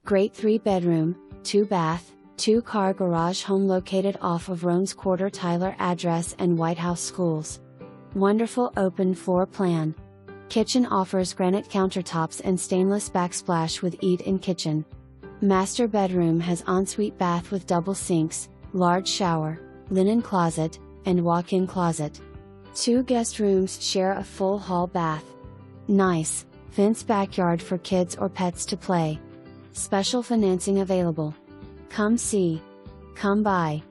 Great 3-bedroom, 2-bath, 2-car garage home located off of Rhones Quarter Tyler address and Whitehouse schools. Wonderful open floor plan. Kitchen offers granite countertops and stainless backsplash with eat-in kitchen. Master bedroom has ensuite bath with double sinks, large shower, linen closet, and walk-in closet. 2 guest rooms share a full hall bath. Nice, fenced backyard for kids or pets to play. Special financing available. Come see. Come buy.